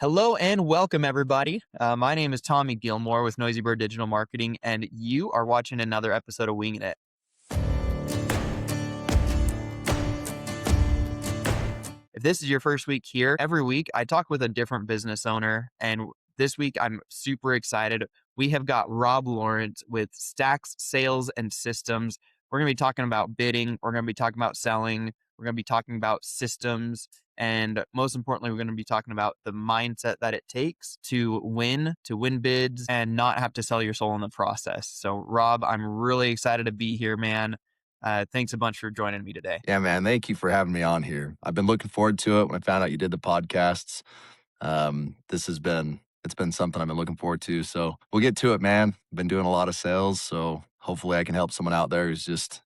Hello and welcome, everybody. My name is Tommy Gilmore with Noisy Bird Digital Marketing, and you are watching another episode of Wingin It. If this is your first week here, every week I talk with a different business owner, and this week I'm super excited. We have got Rob Lawrence with Stacks Sales and Systems. We're going to be talking about bidding. We're going to be talking about selling. We're going to be talking about systems. And most importantly, we're going to be talking about the mindset that it takes to win bids and not have to sell your soul in the process. So, Rob, I'm really excited to be here, man. Thanks a bunch for joining me today. Yeah, man. Thank you for having me on here. I've been looking forward to it when I found out you did the podcasts. It's been something I've been looking forward to. So we'll get to it, man. I've been doing a lot of sales. So hopefully I can help someone out there who's just,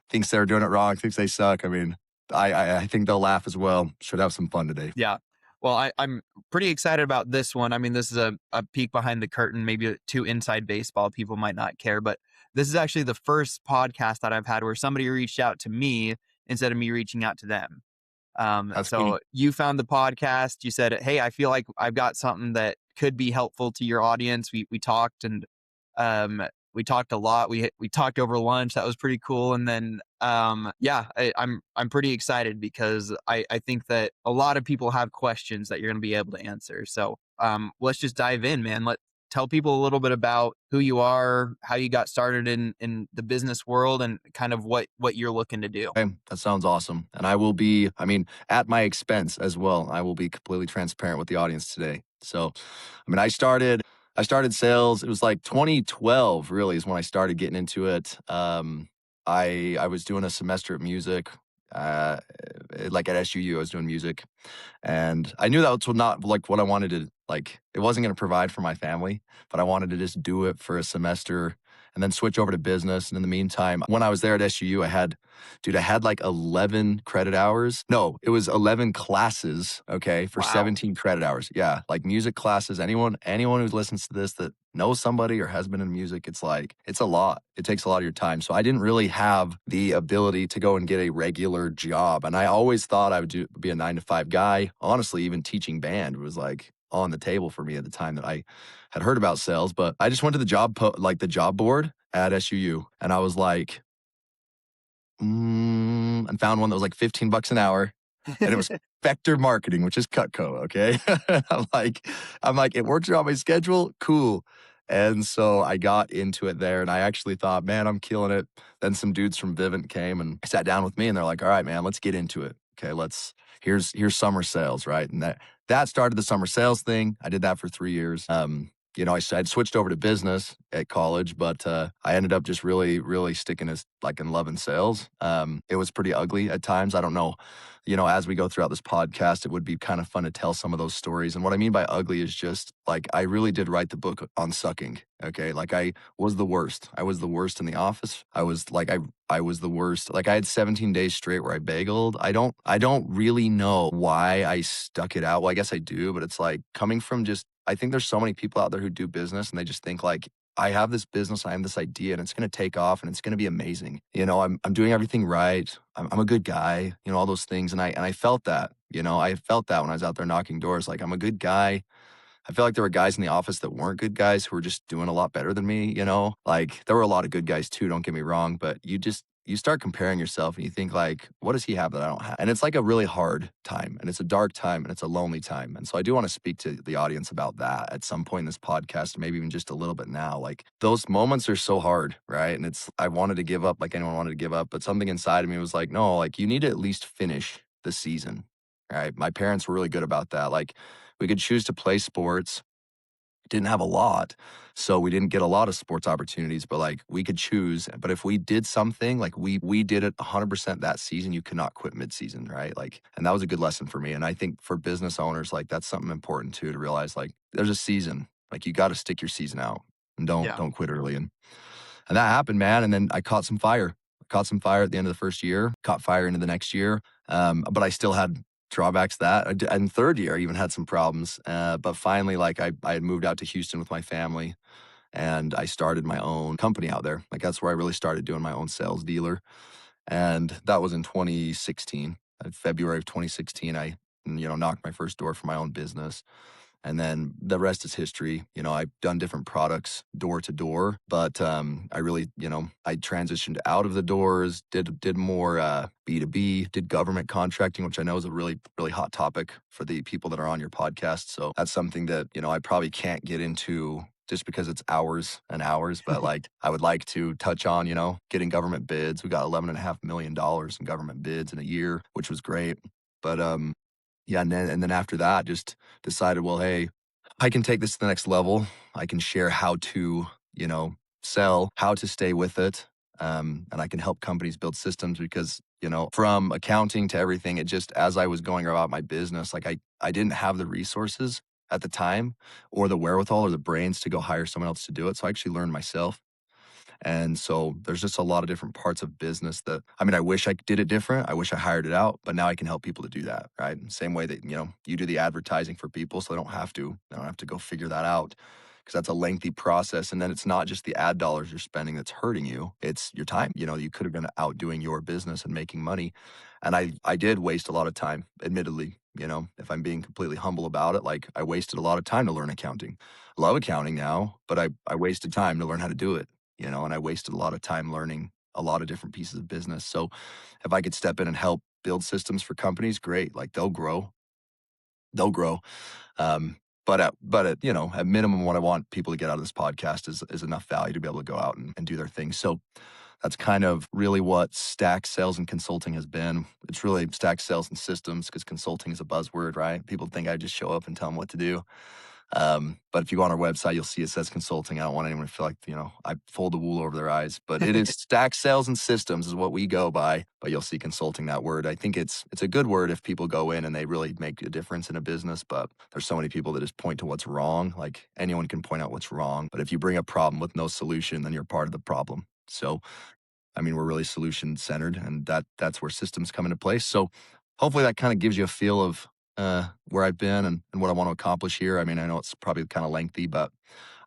thinks they're doing it wrong, thinks they suck. I mean, I think they'll laugh as well. Should have some fun today. Yeah. Well, I'm pretty excited about this one. I mean, this is a peek behind the curtain, maybe too inside baseball. People might not care, but this is actually the first podcast that I've had where somebody reached out to me instead of me reaching out to them. That's So me. you found the podcast. You said, "Hey, I feel like I've got something that could be helpful to your audience." We talked and we talked a lot. We talked over lunch. That was pretty cool. And then I'm pretty excited because I think that a lot of people have questions that you're going to be able to answer. So let's just dive in, man. Tell people a little bit about who you are, how you got started in the business world, and kind of what you're looking to do. Okay, that sounds awesome. And at my expense as well. I will be completely transparent with the audience today. So, I started sales. It was like 2012 really is when I started getting into it. I was doing a semester of music, uh, like at SUU, I was doing music. And I knew that was not like what I wanted to like. It wasn't going to provide for my family, but I wanted to just do it for a semester and then switch over to business. And in the meantime, when I was there at SUU, I had like 11 credit hours. No, it was 11 classes, okay, for Wow. 17 credit hours. Yeah, like music classes. Anyone who listens to this that knows somebody or has been in music, it's a lot. It takes a lot of your time. So I didn't really have the ability to go and get a regular job. And I always thought I would be a 9 to 5 guy. Honestly, even teaching band was like on the table for me at the time that I had heard about sales. But I just went to the job board at SUU, and I was like, and found one that was like $15 an hour, and it was vector marketing, which is Cutco. Okay, I'm like, it works around my schedule. Cool. And so I got into it there, and I actually thought, man, I'm killing it. Then some dudes from Vivint came and sat down with me, and they're like, all right, man, let's get into it. Okay, here's summer sales, right? And that started the summer sales thing. I did that for 3 years. I'd switched over to business at college, but I ended up just really, really sticking as like in loving sales. It was pretty ugly at times. I don't know. As we go throughout this podcast, it would be kind of fun to tell some of those stories. And what I mean by ugly is just like I really did write the book on sucking. Okay, like I was the worst. I was the worst in the office. I was the worst. Like I had 17 days straight where I bageled. I don't really know why I stuck it out. Well, I guess I do, but it's like coming from just I think there's so many people out there who do business and they just think like, I have this business, I have this idea, and it's going to take off and it's going to be amazing. I'm doing everything right. I'm a good guy, all those things. And I felt that, I felt that when I was out there knocking doors, like I'm a good guy. I feel like there were guys in the office that weren't good guys who were just doing a lot better than me. Like there were a lot of good guys too, don't get me wrong, but you start comparing yourself and you think like, what does he have that I don't have? And it's like a really hard time and it's a dark time and it's a lonely time. And so I do want to speak to the audience about that at some point in this podcast, maybe even just a little bit now. Like those moments are so hard, right? And I wanted to give up like anyone wanted to give up, but something inside of me was like, no, like you need to at least finish the season, right? My parents were really good about that. Like we could choose to play sports, didn't have a lot. So we didn't get a lot of sports opportunities, but like we could choose. But if we did something, like we did it 100% that season, you cannot quit midseason, right? Like, and that was a good lesson for me. And I think for business owners, like that's something important too, to realize like there's a season, like you got to stick your season out and don't, Yeah. don't quit early. And that happened, man. And then I caught some fire. Caught some fire at the end of the first year, caught fire into the next year. But I still had drawbacks that. And third year, I even had some problems. But finally, like I had moved out to Houston with my family and I started my own company out there. Like that's where I really started doing my own sales dealer. And that was in 2016. February of 2016, and, knocked my first door for my own business. And then the rest is history. I've done different products door to door, but I really, I transitioned out of the doors, did more B2B, did government contracting, which I know is a really, really hot topic for the people that are on your podcast. So that's something that, I probably can't get into just because it's hours and hours, but like I would like to touch on, getting government bids. We got $11.5 million in government bids in a year, which was great. But yeah, and then after that, just decided, well, hey, I can take this to the next level. I can share how to, sell, how to stay with it, and I can help companies build systems because, from accounting to everything, it just as I was going about my business, like I didn't have the resources at the time or the wherewithal or the brains to go hire someone else to do it. So I actually learned myself. And so there's just a lot of different parts of business that, I mean, I wish I did it different. I wish I hired it out, but now I can help people to do that, right? Same way that, you do the advertising for people so they don't have to go figure that out because that's a lengthy process. And then it's not just the ad dollars you're spending that's hurting you. It's your time. You could have been out doing your business and making money. And I did waste a lot of time, admittedly, if I'm being completely humble about it, like I wasted a lot of time to learn accounting. I love accounting now, but I wasted time to learn how to do it, and I wasted a lot of time learning a lot of different pieces of business. So if I could step in and help build systems for companies, great. Like they'll grow. They'll grow. At minimum, what I want people to get out of this podcast is enough value to be able to go out and do their thing. So that's kind of really what Stack Sales and Consulting has been. It's really Stack Sales and Systems because consulting is a buzzword, right? People think I just show up and tell them what to do. But if you go on our website, you'll see it says consulting. I don't want anyone to feel like, I pulled the wool over their eyes, but it is Stack Sales and Systems is what we go by, but you'll see consulting, that word. I think it's a good word if people go in and they really make a difference in a business, but there's so many people that just point to what's wrong. Like anyone can point out what's wrong, but if you bring a problem with no solution, then you're part of the problem. So I mean, we're really solution centered, and that's where systems come into place. So hopefully that kind of gives you a feel of where I've been and what I want to accomplish here. I mean, I know it's probably kind of lengthy, but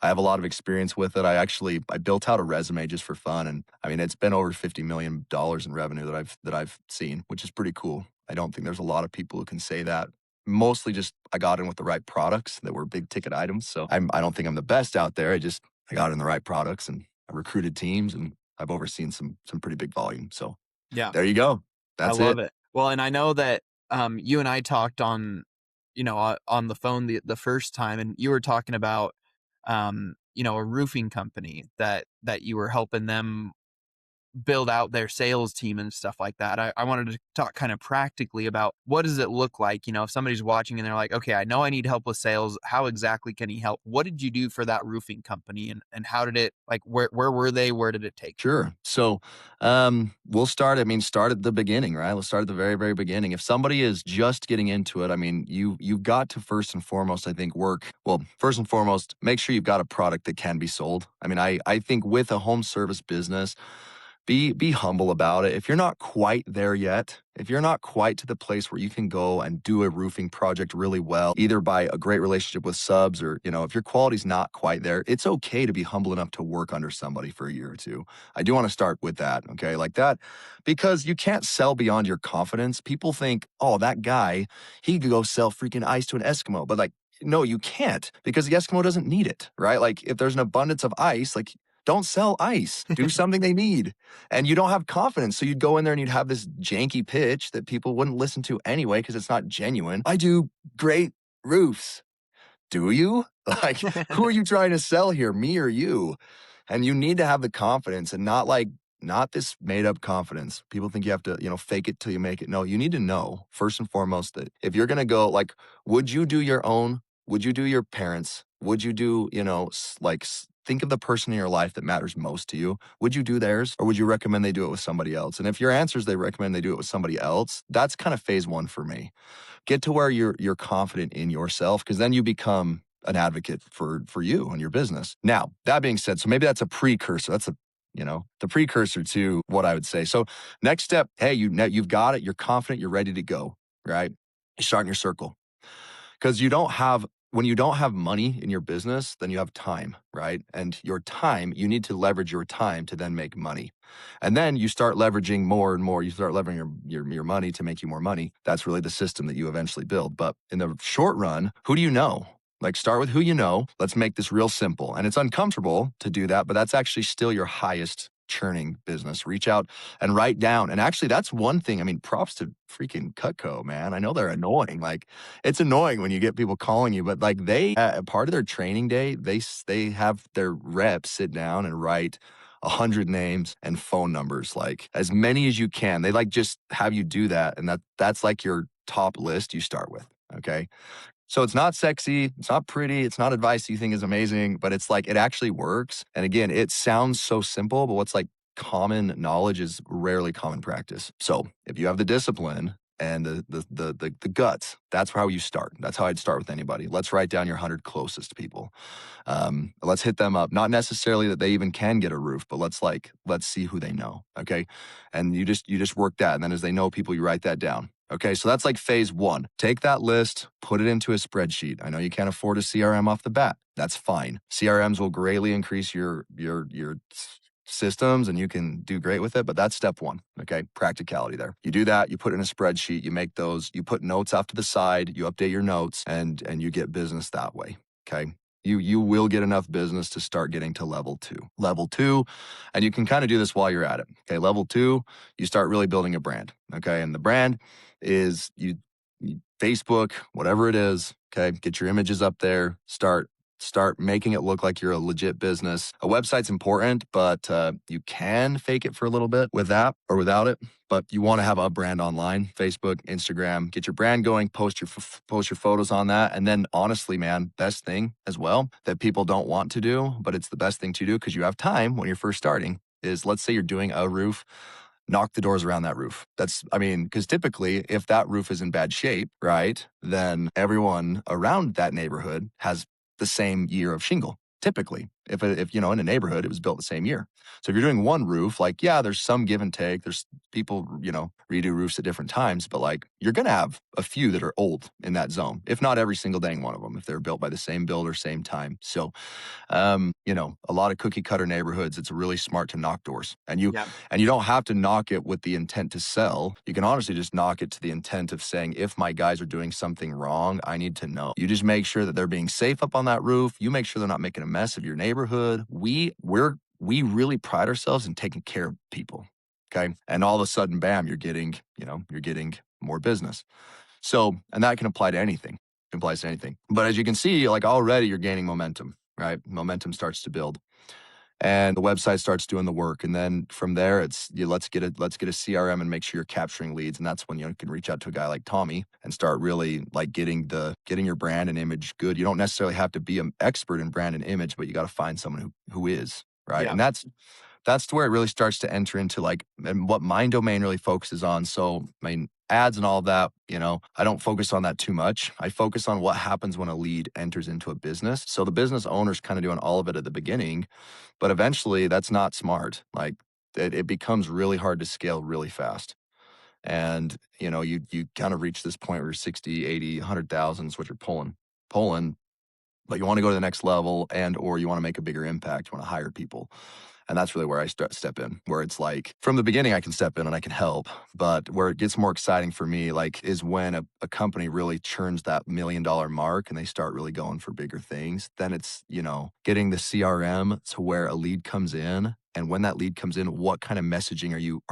I have a lot of experience with it. I built out a resume just for fun, and I mean, it's been over $50 million in revenue that I've seen, which is pretty cool. I don't think there's a lot of people who can say that. Mostly just I got in with the right products that were big ticket items. So I don't think I'm the best out there. I got in the right products and I recruited teams and I've overseen some pretty big volume. So Yeah, there you go. I That's love it. it. Well, and I know that you and I talked on the phone the first time, and you were talking about a roofing company that you were helping them build out their sales team and stuff like that. I wanted to talk kind of practically about what does it look like, if somebody's watching and they're like, okay, I know I need help with sales. How exactly can he help? What did you do for that roofing company and how did it, like, where were they? Where did it take them? Sure. So, we'll start at the beginning, right? Let's start at the very, very beginning. If somebody is just getting into it, I mean, you've got to first and foremost, I think, first and foremost, make sure you've got a product that can be sold. I mean, I think with a home service business, be humble about it. If you're not quite there yet, if you're not quite to the place where you can go and do a roofing project really well, either by a great relationship with subs or, if your quality's not quite there, it's okay to be humble enough to work under somebody for a year or two. I do want to start with that, okay? Like that, because you can't sell beyond your confidence. People think, oh, that guy, he could go sell freaking ice to an Eskimo. But like, no, you can't because the Eskimo doesn't need it, right? Like if there's an abundance of ice, like don't sell ice. Do something they need. And you don't have confidence. So you'd go in there and you'd have this janky pitch that people wouldn't listen to anyway because it's not genuine. I do great roofs. Do you? Like, who are you trying to sell here, me or you? And you need to have the confidence and not this made up confidence. People think you have to, fake it till you make it. No, you need to know first and foremost that if you're going to go, like, would you do your own? Would you do your parents? Would you do, think of the person in your life that matters most to you. Would you do theirs or would you recommend they do it with somebody else? And if your answer is they recommend they do it with somebody else, that's kind of phase one for me. Get to where you're confident in yourself because then you become an advocate for you and your business. Now, that being said, so maybe that's a precursor. That's the precursor to what I would say. So next step, hey, you've got it. You're confident. You're ready to go, right? You start in your circle because you don't have when you don't have money in your business, then you have time, right? And your time, you need to leverage your time to then make money. And then you start leveraging more and more. You start leveraging your money to make you more money. That's really the system that you eventually build. But in the short run, who do you know? Like start with who you know. Let's make this real simple. And it's uncomfortable to do that, but that's actually still your highest churning business. Reach out and write down. And actually, that's one thing. I mean, props to freaking Cutco, man. I know they're annoying. Like, it's annoying when you get people calling you, but like they, part of their training day, they have their reps sit down and write 100 names and phone numbers, like as many as you can. They like just have you do that, and that's like your top list you start with. Okay, so it's not sexy, it's not pretty, it's not advice you think is amazing, but it's like it actually works. And again, it sounds so simple, but what's like common knowledge is rarely common practice. So if you have the discipline and the guts, that's how you start. That's how I'd start with anybody. Let's write down your 100 closest people. Let's hit them up. Not necessarily that they even can get a roof, but let's see who they know. Okay. And you just work that. And then as they know people, you write that down. Okay. So that's like phase one. Take that list, put it into a spreadsheet. I know you can't afford a CRM off the bat. That's fine. CRMs will greatly increase your systems and you can do great with it, but that's step one. Okay. Practicality there. You do that, you put in a spreadsheet, you make those, you put notes off to the side, you update your notes and you get business that way. Okay. You will get enough business to start getting to level two. Level two, and you can kind of do this while you're at it. Okay, level two, you start really building a brand. Okay, and the brand is Facebook, whatever it is. Okay, get your images up there. Start making it look like you're a legit business. A website's important, but you can fake it for a little bit with that or without it. But you want to have a brand online, Facebook, Instagram, get your brand going, post your photos on that. And then honestly, man, best thing as well that people don't want to do, but it's the best thing to do because you have time when you're first starting is let's say you're doing a roof, knock the doors around that roof. I mean, because typically if that roof is in bad shape, right, then everyone around that neighborhood has the same year of shingle. Typically, if in a neighborhood, it was built the same year. So if you're doing one roof, like, yeah, there's some give and take. There's people, redo roofs at different times, but like you're going to have a few that are old in that zone, if not every single dang one of them, if they're built by the same builder, same time. So a lot of cookie cutter neighborhoods, it's really smart to knock doors. Yeah. And you don't have to knock it with the intent to sell. You can honestly just knock it to the intent of saying, if my guys are doing something wrong, I need to know. You just make sure that they're being safe up on that roof. You make sure they're not making a mess of your neighborhood. We really pride ourselves in taking care of people. Okay. And all of a sudden, bam, you're getting more business. So, and that can apply to anything. It applies to anything. But as you can see, like already you're gaining momentum, right? Momentum starts to build and the website starts doing the work. And then from there, let's get a CRM and make sure you're capturing leads. And that's when you can reach out to a guy like Tommy and start really like getting your brand and image good. You don't necessarily have to be an expert in brand and image, but you got to find someone who is, right? Yeah. And that's where it really starts to enter into like, and what my domain really focuses on. So, I mean, ads and all of that, I don't focus on that too much. I focus on what happens when a lead enters into a business. So the business owner's kind of doing all of it at the beginning, but eventually that's not smart. Like it becomes really hard to scale really fast. And, you kind of reach this point where 60, 80, 100,000 is what you're pulling, but you want to go to the next level or you want to make a bigger impact. You want to hire people. And that's really where I step in, where it's like from the beginning, I can step in and I can help. But where it gets more exciting for me, like, is when a company really churns that $1 million mark and they start really going for bigger things. Then it's, getting the CRM to where a lead comes in. And when that lead comes in, what kind of messaging you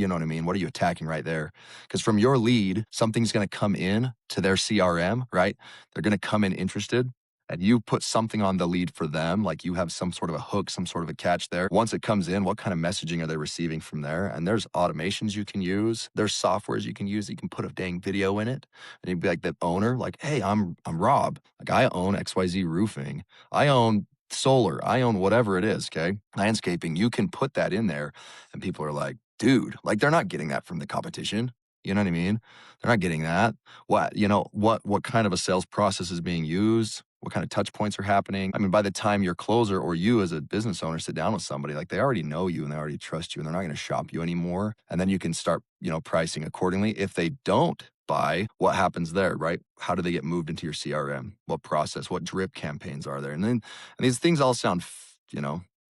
know what I mean? What are you attacking right there? Because from your lead, something's going to come in to their CRM, right? They're going to come in interested and you put something on the lead for them, like you have some sort of a hook, some sort of a catch there. Once it comes in, what kind of messaging are they receiving from there? And there's automations you can use. There's softwares you can use. You can put a dang video in it. And you'd be like the owner, like, hey, I'm Rob. Like I own XYZ roofing. I own solar. I own whatever it is, okay? Landscaping. You can put that in there and people are like, dude, like they're not getting that from the competition. You know what I mean? They're not getting that. What kind of a sales process is being used? What kind of touch points are happening? I mean, by the time your closer or you as a business owner sit down with somebody, like they already know you and they already trust you and they're not going to shop you anymore. And then you can start, pricing accordingly. If they don't by what happens there, right? How do they get moved into your CRM? What process? What drip campaigns are there? And these things all sound,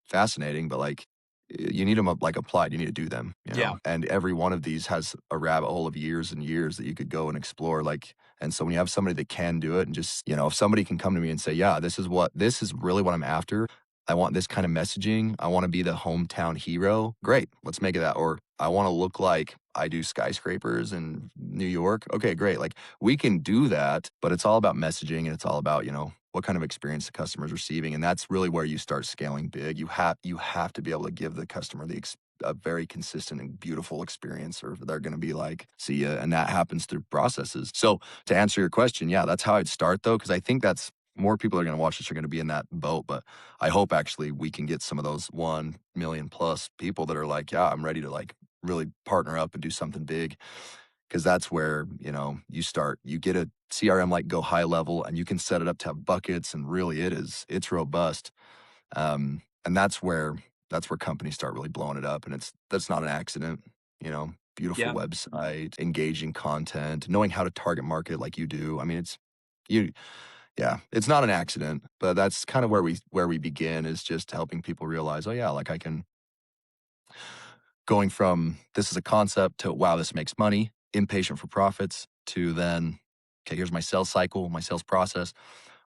fascinating, but like you need them like applied. You need to do them, Yeah. And every one of these has a rabbit hole of years and years that you could go and explore. Like, and so when you have somebody that can do it, and just if somebody can come to me and say, yeah, this is really what I'm after. I want this kind of messaging. I want to be the hometown hero. Great. Let's make it that. Or I want to look like I do skyscrapers in New York. Okay, great. Like we can do that, but it's all about messaging and it's all about, what kind of experience the customer is receiving. And that's really where you start scaling big. You have to be able to give the customer a very consistent and beautiful experience, or they're going to be like, see ya. And that happens through processes. So to answer your question, yeah, that's how I'd start though, because I think that's more people are going to watch this are going to be in that boat. But I hope actually we can get some of those 1 million plus people that are like, yeah, I'm ready to like really partner up and do something big. Cause that's where, you get a CRM like go high level and you can set it up to have buckets and really it's robust. And that's where companies start really blowing it up. And that's not an accident, beautiful Yeah. website, engaging content, knowing how to target market like you do. I mean, you, yeah, it's not an accident, but that's kind of where we begin is just helping people realize, oh yeah, like I can going from this is a concept to wow, this makes money, impatient for profits to then, okay, here's my sales cycle, my sales process.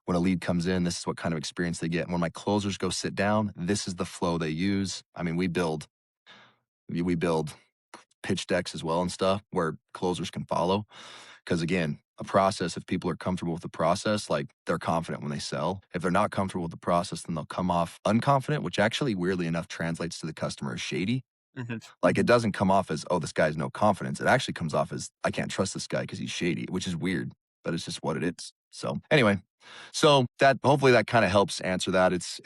When a lead comes in, this is what kind of experience they get. And when my closers go sit down, this is the flow they use. I mean, we build pitch decks as well and stuff where closers can follow. Because again, a process, if people are comfortable with the process, like they're confident when they sell. If they're not comfortable with the process, then they'll come off unconfident, which actually weirdly enough translates to the customer as shady. Mhm. Like it doesn't come off as, oh, this guy has no confidence. It actually comes off as, I can't trust this guy because he's shady, which is weird, but it's just what it is. So anyway, so that hopefully that kind of helps answer that. It's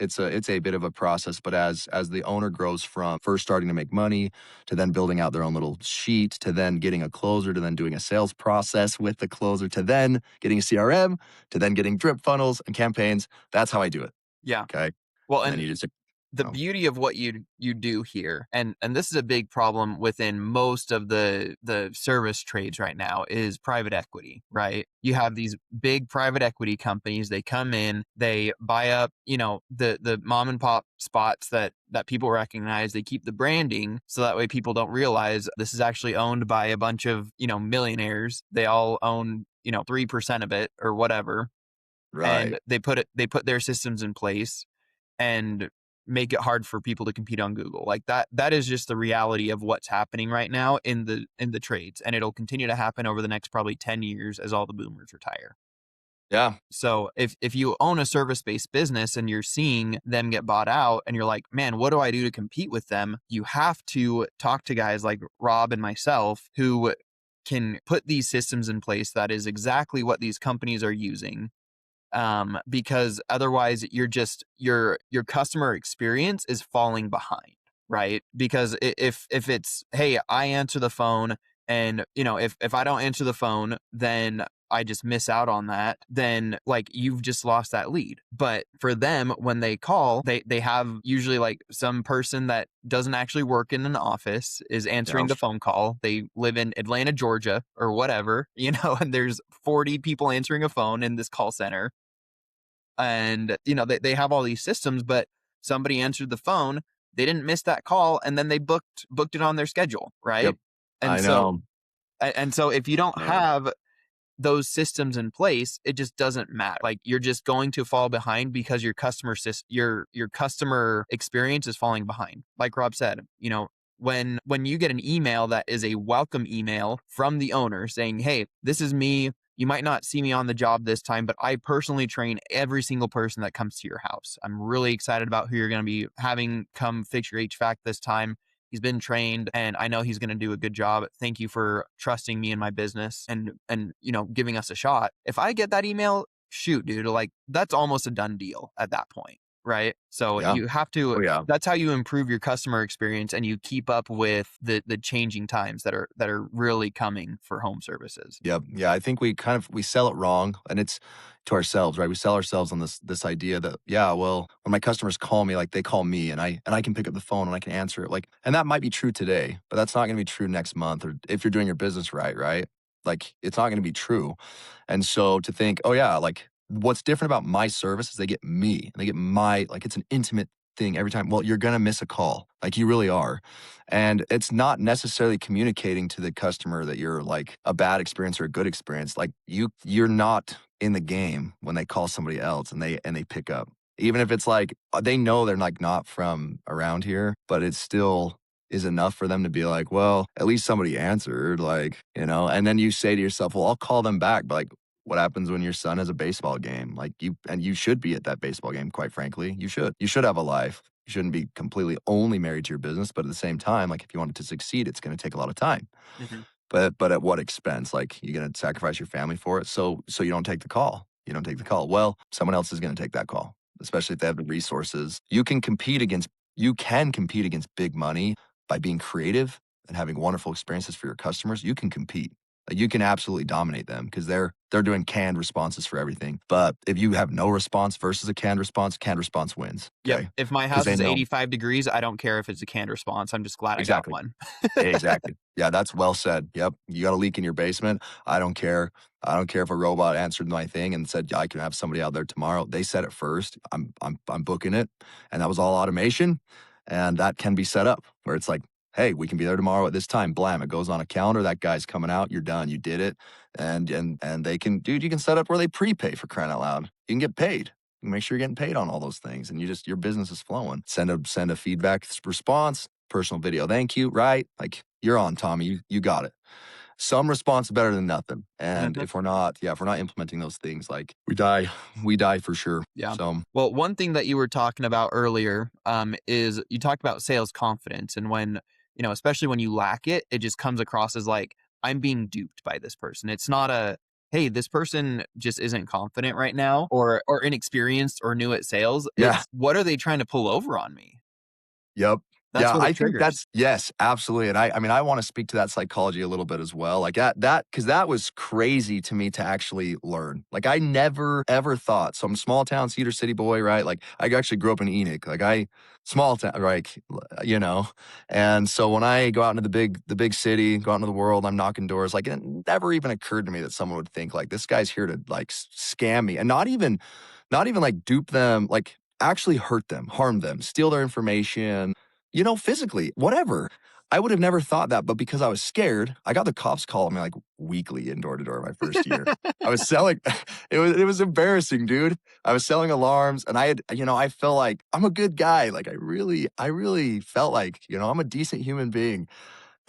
a bit of a process, but as the owner grows from first starting to make money to then building out their own little sheet to then getting a closer to then doing a sales process with the closer to then getting a CRM to then getting drip funnels and campaigns, that's how I do it. Yeah. Okay. Well, And then and you just, the beauty of what you do here, and this is a big problem within most of the service trades right now, is private equity, right? You have these big private equity companies, they come in, they buy up, the mom and pop spots that people recognize, they keep the branding so that way people don't realize this is actually owned by a bunch of, millionaires. They all own, 3% of it or whatever, right. and they put their systems in place and make it hard for people to compete on Google. Like that is just the reality of what's happening right now in the trades, and it'll continue to happen over the next probably 10 years as all the boomers retire. Yeah. So if you own a service-based business and you're seeing them get bought out and you're like, "Man, what do I do to compete with them?" You have to talk to guys like Rob and myself who can put these systems in place that is exactly what these companies are using, because otherwise your customer experience is falling behind, right? Because if it's, hey, I answer the phone, and if I don't answer the phone, then I just miss out on that, then like you've just lost that lead. But for them, when they call, they have usually like some person that doesn't actually work in an office is Yeah. answering the phone call. They live in Atlanta, Georgia, or whatever, and there's 40 people answering a phone in this call center, and they have all these systems, but somebody answered the phone, they didn't miss that call, and then they booked it on their schedule, Yep. right? and I so know. and so if you don't Yeah. have those systems in place, it just doesn't matter. Like you're just going to fall behind because your customer experience is falling behind. Like Rob said, when you get an email that is a welcome email from the owner saying, "Hey, this is me. You might not see me on the job this time, but I personally train every single person that comes to your house. I'm really excited about who you're going to be having come fix your HVAC this time. He's been trained and I know he's going to do a good job. Thank you for trusting me and my business and giving us a shot." If I get that email, shoot, dude, like that's almost a done deal at that point, right? So Yeah. you have to Oh, yeah. that's how you improve your customer experience and you keep up with the changing times that are really coming for home services. Yep. Yeah, I think we sell it wrong, and it's to ourselves, right? We sell ourselves on this idea that, yeah, well, when my customers call me, like they call me and I can pick up the phone and I can answer it. Like, and that might be true today, but that's not gonna be true next month or if you're doing your business right, right? like, it's not gonna be true. And so to think, "Oh, yeah, like, what's different about my service is they get me, and they get my like, it's an intimate thing every time." Well, you're gonna miss a call, like, you really are. And it's not necessarily communicating to the customer that you're, like, a bad experience or a good experience. Like, you're not in the game when they call somebody else and they pick up. Even if it's like, they know they're, like, not from around here, but it still is enough for them to be like, "Well, at least somebody answered," like, you know? And then you say to yourself, "Well, I'll call them back," but, like, what happens when your son has a baseball game? Like, you should be at that baseball game, quite frankly. You should. You should have a life. You shouldn't be completely only married to your business, but at the same time, like, if you want it to succeed, it's gonna take a lot of time. Mhm. But at what expense? Like, you're gonna sacrifice your family for it, so you don't take the call. You don't take the call. Well, someone else is gonna take that call, especially if they have the resources. You can compete against big money by being creative and having wonderful experiences for your customers. You can compete. Like, you can absolutely dominate them because they're doing canned responses for everything. But if you have no response versus a canned response wins, Yep. okay? If my Because house they is know 85 degrees, I don't care if it's a canned response. I'm just glad I got exactly. one. Exactly. Yeah, that's well said. Yep. You got a leak in your basement. I don't care. I don't care if a robot answered my thing and said I can have somebody out there tomorrow. They said it first. I'm booking it, and that was all automation, and that can be set up where it's like, hey, we can be there tomorrow at this time. Blam! It goes on a calendar. That guy's coming out. You're done. You did it, and they can, dude. You can set up where they prepay for crying out loud. You can get paid. You make sure you're getting paid on all those things, and your business is flowing. Send a feedback response, personal video, thank you, right? Like, you're on, Tommy. You got it. Some response is better than nothing. And Mhm. if we're not implementing those things, like, we die for sure. Yeah. So Well, one thing that you were talking about earlier, is you talked about sales confidence, and when, especially when you lack it, it just comes across as like, I'm being duped by this person. It's not a, hey, this person just isn't confident right now, or inexperienced or new at sales. yeah, It's, what are they trying to pull over on me? yep. That's Yeah, what it I think triggers. that's yes, absolutely, and I mean, I wanna speak to that psychology a little bit as well, like, because that was crazy to me to actually learn. Like, I never ever thought, so I'm a small town Cedar City boy, right? Like, I actually grew up in Enoch, like, small town, like, you know? And so when I go out into the big city, go out into the world, I'm knocking doors, like, it never even occurred to me that someone would think, like, "This guy's here to, like, scam me," and not even, like, dupe them, like, actually hurt them, harm them, steal their information, physically, whatever. I would have never thought that, but because I was scared, I got the cops calling me, like, weekly in door to door my first year. I was selling it was embarrassing, dude. I was selling alarms, and I felt like I'm a good guy, like, I really felt like, I'm a decent human being,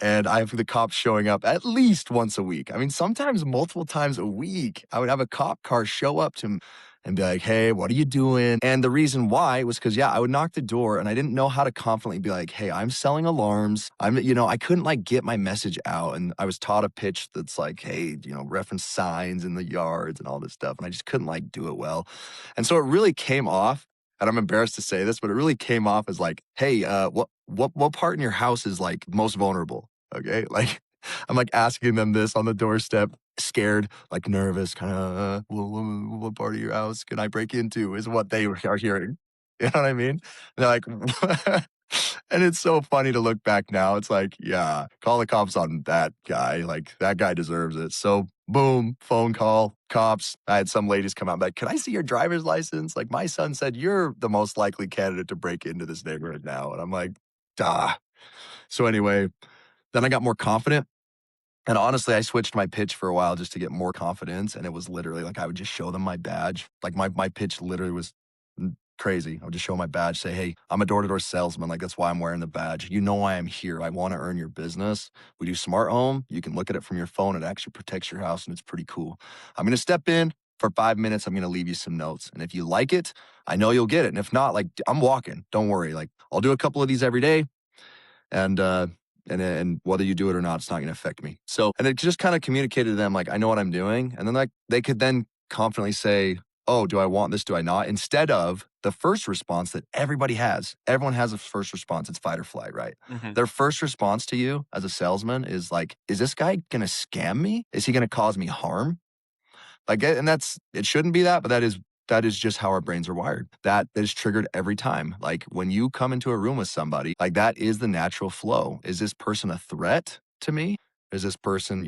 and I have the cops showing up at least once a week. I mean, sometimes multiple times a week. I would have a cop car show up to me and be like, "Hey, what are you doing?" And the reason why was because, yeah, I would knock the door and I didn't know how to confidently be like, "Hey, I'm selling alarms." I couldn't like get my message out. And I was taught a pitch that's like, "Hey, reference signs in the yards and all this stuff." And I just couldn't like do it well. And so it really came off, and I'm embarrassed to say this, but it really came off as like, "Hey, what part in your house is like most vulnerable?" Okay, like, I'm like asking them this on the doorstep, scared, like nervous, kind of, what part of your house can I break into? Is what they are hearing. You know what I mean? And they're like, and it's so funny to look back now. It's like, yeah, call the cops on that guy. Like, that guy deserves it. So, boom, phone call, cops. I had some ladies come out like, "Can I see your driver's license? Like, my son said you're the most likely candidate to break into this neighborhood now." And I'm like, duh. So, anyway, then I got more confident. And honestly, I switched my pitch for a while just to get more confidence. And it was literally like I would just show them my badge. Like my pitch literally was crazy. I would just show my badge, say, "Hey, I'm a door-to-door salesman. Like, that's why I'm wearing the badge. You know why I'm here. I want to earn your business. We do smart home. You can look at it from your phone. It actually protects your house and it's pretty cool. I'm gonna step in for 5 minutes. I'm gonna leave you some notes. And if you like it, I know you'll get it. And if not, like, I'm walking. Don't worry. Like, I'll do a couple of these every day and and whether you do it or not, it's not going to affect me." So, and it just kind of communicated to them like I know what I'm doing, and then like they could then confidently say, "Oh, do I want this? Do I not?" Instead of the first response that everybody has. Everyone has a first response. It's fight or flight, right? Mhm. Their first response to you as a salesman is like, "Is this guy going to scam me? Is he going to cause me harm?" Like, and it shouldn't be that, but that is just how our brains are wired. That is triggered every time. Like, when you come into a room with somebody, like, that is the natural flow. Is this person a threat to me? Is this person,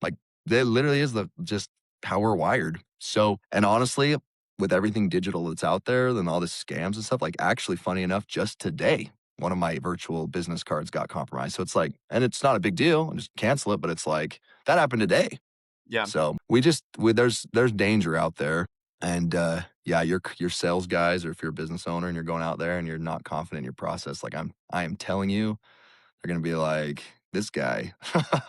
like, That literally is the just how we're wired. So, and honestly, with everything digital that's out there and all this scams and stuff, like actually funny enough, just today, one of my virtual business cards got compromised. So it's like, and it's not a big deal. I just cancel it, but it's like that happened today. Yeah. So there's danger out there. And yeah, your sales guys, or if you're a business owner and you're going out there and you're not confident in your process, like I am telling you, they're gonna be like, this guy. I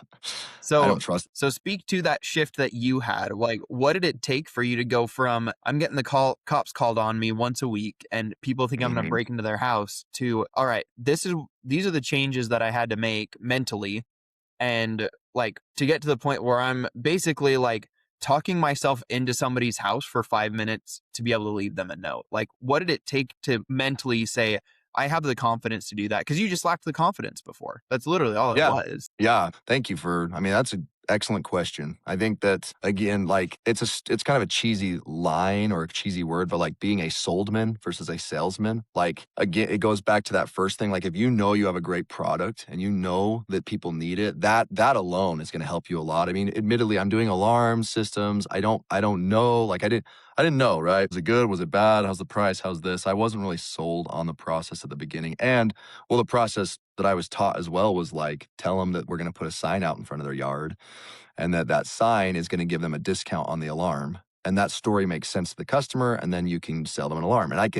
So don't trust. so speak to that shift that you had. Like, what did it take for you to go from I'm getting the cops called on me once a week and people think I'm going to Mhm. break into their house to all right, these are the changes that I had to make mentally, and like to get to the point where I'm basically like talking myself into somebody's house for 5 minutes to be able to leave them a note. Like, what did it take to mentally say I have the confidence to do that? Because you just lacked the confidence before. That's literally all it Yeah. was. Yeah. Thank you for, I mean, that's an excellent question. I think that, again, like it's kind of a cheesy line or a cheesy word, but like being a soldman versus a salesman, like again, it goes back to that first thing. Like if you know you have a great product and you know that people need it, that alone is going to help you a lot. I mean, admittedly, I'm doing alarm systems. I don't know. Like I didn't know, right? Was it good? Was it bad? How's the price? How's this? I wasn't really sold on the process at the beginning. And well, the process that I was taught as well was like, tell them that we're going to put a sign out in front of their yard and that sign is going to give them a discount on the alarm. And that story makes sense to the customer. And then you can sell them an alarm. And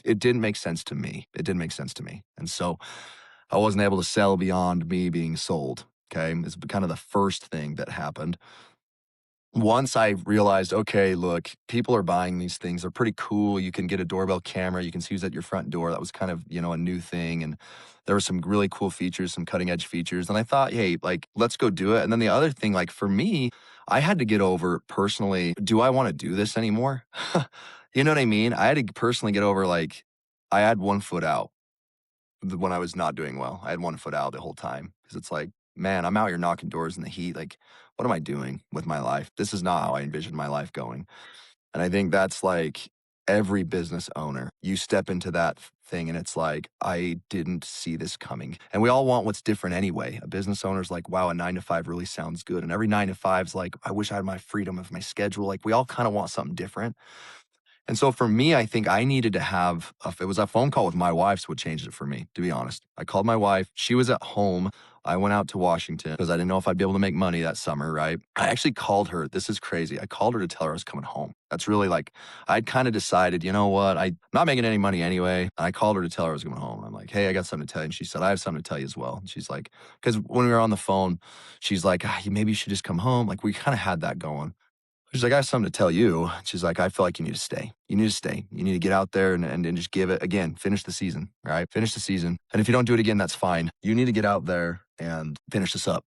it didn't make sense to me. It didn't make sense to me. And so I wasn't able to sell beyond me being sold. Okay. It's kind of the first thing that happened. Once I realized, okay, look, people are buying these things. They're pretty cool. You can get a doorbell camera. You can see who's at your front door. That was kind of, a new thing. And there were some really cool features, some cutting edge features. And I thought, hey, like, let's go do it. And then the other thing, like for me, I had to get over personally, do I want to do this anymore? You know what I mean? I had to personally get over, like, I had one foot out when I was not doing well. I had one foot out the whole time because it's like, man, I'm out here knocking doors in the heat. Like, what am I doing with my life? This is not how I envisioned my life going. And I think that's like every business owner. You step into that thing and it's like, I didn't see this coming. And we all want what's different anyway. A business owner's like, wow, a 9 to 5 really sounds good. And every 9 to 5's like, I wish I had my freedom of my schedule. Like, we all kind of want something different. And so for me, I think I needed to have, it was a phone call with my wife's what changed it for me, to be honest. I called my wife. She was at home. I went out to Washington because I didn't know if I'd be able to make money that summer, right? I actually called her. This is crazy. I called her to tell her I was coming home. That's really like, I'd kind of decided, you know what? I'm not making any money anyway. And I called her to tell her I was coming home. I'm like, hey, I got something to tell you. And she said, I have something to tell you as well. And she's like, because when we were on the phone, she's like, maybe you should just come home. Like we kind of had that going. She's like, I have something to tell you. She's like, I feel like you need to stay. You need to stay. You need to get out there and just give it again, finish the season, right? Finish the season. And if you don't do it again, that's fine. You need to get out there and finish this up.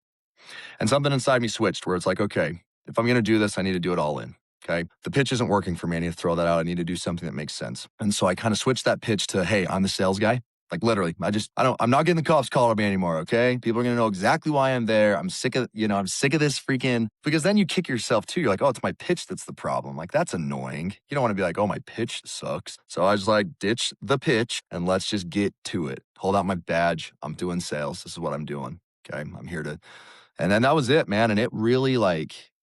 And something inside me switched where it's like, okay, if I'm going to do this, I need to do it all in. Okay. The pitch isn't working for me. I need to throw that out. I need to do something that makes sense. And so I kind of switched that pitch to, hey, I'm the sales guy. Like literally, I'm not getting the cops calling me anymore. Okay. People are going to know exactly why I'm there. I'm sick of this freaking, because then you kick yourself too. You're like, oh, it's my pitch that's the problem. Like, that's annoying. You don't want to be like, oh, my pitch sucks. So I was like, ditch the pitch and let's just get to it. Hold out my badge. I'm doing sales. This is what I'm doing. Okay. I'm here to, and then that was it, man. And it really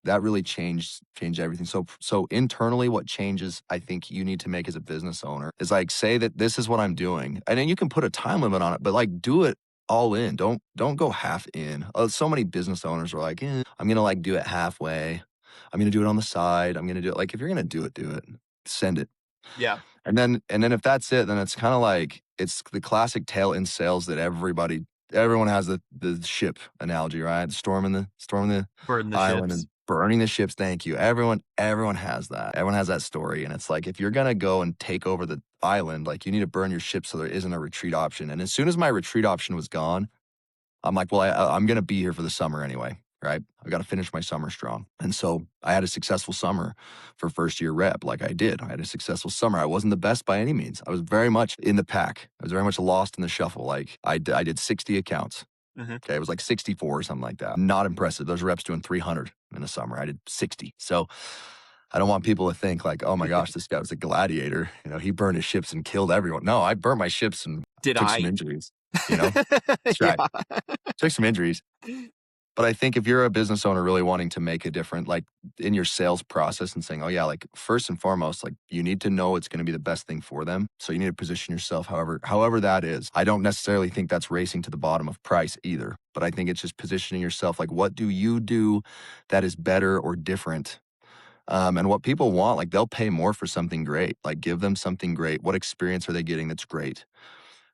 that really changed everything. So internally, what changes I think you need to make as a business owner is like say that this is what I'm doing. And then you can put a time limit on it, but like do it all in. Don't go half in. So many business owners are like, I'm gonna like do it halfway. I'm gonna do it on the side. I'm gonna do it. Like if you're gonna do it. Send it. Yeah. And then if that's it, then it's kind of like it's the classic tale in sales that everyone has the ship analogy, right? Storming the Burn the island ships. and burning the ships. Thank you. Everyone has that. Everyone has that story. And it's like if you're gonna go and take over the island, like you need to burn your ship so there isn't a retreat option. And as soon as my retreat option was gone, I'm like, well, I'm going to be here for the summer anyway, right? I've got to finish my summer strong. And so I had a successful summer for first year rep, like I did. I had a successful summer. I wasn't the best by any means. I was very much in the pack. I was very much lost in the shuffle. Like I did 60 accounts. Hmm. Okay. It was like 64 or something like that. Not impressive. Those reps doing 300 in a summer. I did 60. So I don't want people to think like, oh my gosh, this guy was a gladiator. He burned his ships and killed everyone. No, I burnt my ships and Did took some I? injuries. That's right. Yeah. Took some injuries. But I think if you're a business owner really wanting to make a difference, like in your sales process and saying, oh, yeah, like first and foremost, like you need to know it's going to be the best thing for them. So you need to position yourself however that is. I don't necessarily think that's racing to the bottom of price either, but I think it's just positioning yourself like, what do you do that is better or different? And what people want, like they'll pay more for something great. Like give them something great. What experience are they getting that's great?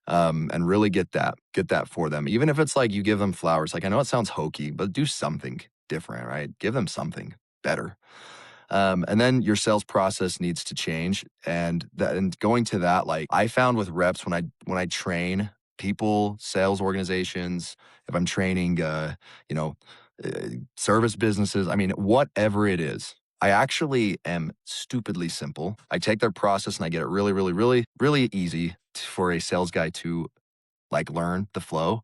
And really get that for them. Even if it's like you give them flowers, like I know it sounds hokey, but do something different, right? Give them something better. And then your sales process needs to change. And going to that, like I found with reps when I train people, sales organizations, if I'm training, you know, service businesses, I mean, whatever it is, I actually am stupidly simple. I take their process and I get it really, really, really, really easy for a sales guy to like learn the flow